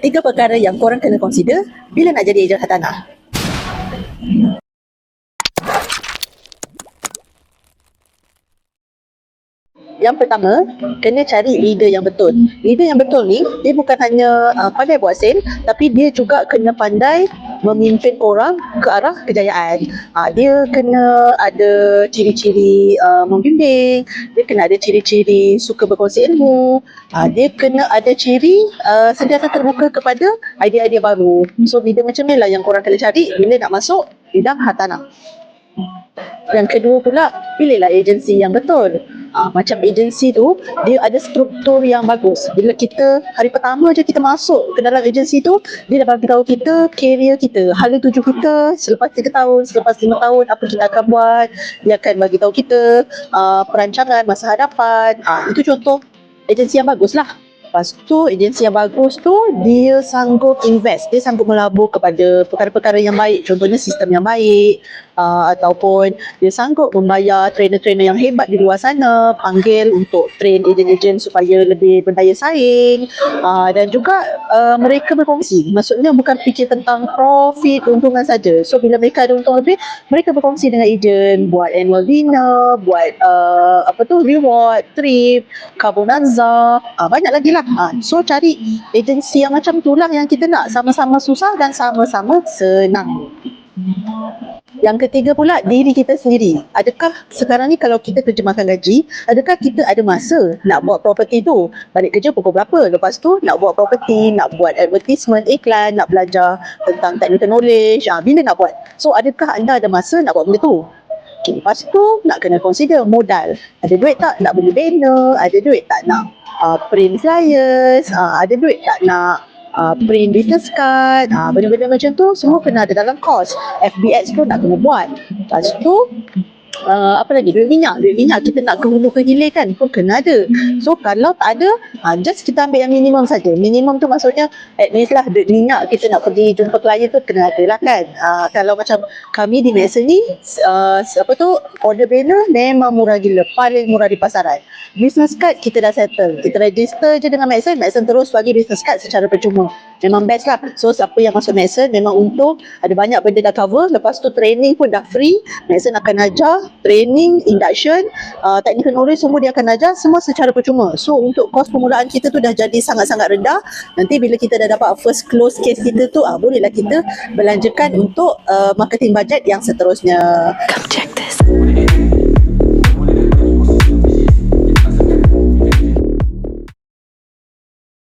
3 perkara yang korang kena consider bila nak jadi ejen hartanah. Yang pertama, kena cari leader yang betul. Leader yang betul ni, dia bukan hanya pandai buat sale, tapi dia juga kena pandai memimpin orang ke arah kejayaan. Dia kena ada ciri-ciri membimbing, dia kena ada ciri-ciri suka berkongsi ilmu, dia kena ada ciri sentiasa terbuka kepada idea-idea baru. So, leader macam ni lah yang korang kena cari bila nak masuk bidang hartanah. Yang kedua pula, pilihlah agensi yang betul. Macam agensi tu, dia ada struktur yang bagus. Bila kita, hari pertama je kita masuk ke dalam agensi tu, dia dah bagi tahu kita career kita, hala tuju kita selepas 3 tahun, selepas 5 tahun, apa kita akan buat. Dia akan bagi tahu kita perancangan masa hadapan. Itu contoh agensi yang bagus lah. Lepas tu, agensi yang bagus tu, dia sanggup invest, dia sanggup melabur kepada perkara-perkara yang baik. Contohnya sistem yang baik, ataupun dia sanggup membayar trainer-trainer yang hebat di luar sana, panggil untuk train ejen-ejen supaya lebih berdaya saing. Dan juga mereka berkongsi, maksudnya bukan fikir tentang profit, keuntungan saja. So bila mereka ada untung lebih, mereka berkongsi dengan ejen, buat annual dinner, buat reward, trip, carbonanza, banyak lagi lah. So cari agensi yang macam tu lah yang kita nak, sama-sama susah dan sama-sama senang. Yang ketiga pula, diri kita sendiri. Adakah sekarang ni kalau kita terjemahkan gaji, adakah kita ada masa nak buat property tu? Balik kerja pukul berapa? Lepas tu nak buat property, nak buat advertisement, iklan, nak belajar tentang technical knowledge, bila nak buat? So adakah anda ada masa nak buat benda tu? Okay, lepas tu nak kena consider modal. Ada duit tak nak beli banner? Ada duit tak nak print flyers? Ada duit tak nak print business card? Benda-benda macam tu semua kena ada dalam kos. FBX tu nak kena buat. Lepas tu apa lagi? Duit minyak kita nak ke hulu ke hilir kan pun kena ada. So kalau tak ada, just kita ambil yang minimum saja. Minimum tu maksudnya at least lah duit minyak kita nak pergi jumpa klien tu kena ada lah kan. Kalau macam kami di Maxon ni, order banner memang murah gila, paling murah di pasaran. Business card kita dah settle, kita register je dengan Maxon terus bagi business card secara percuma. Memang best lah. So siapa yang masuk Maxon memang untung, ada banyak benda dah cover. Lepas tu training pun dah free. Maxon akan ajar training, induction, technical knowledge semua dia akan ajar, semua secara percuma. So untuk kos permulaan kita tu dah jadi sangat-sangat rendah. Nanti bila kita dah dapat first close case kita tu, bolehlah kita belanjakan untuk marketing budget yang seterusnya. Come check this.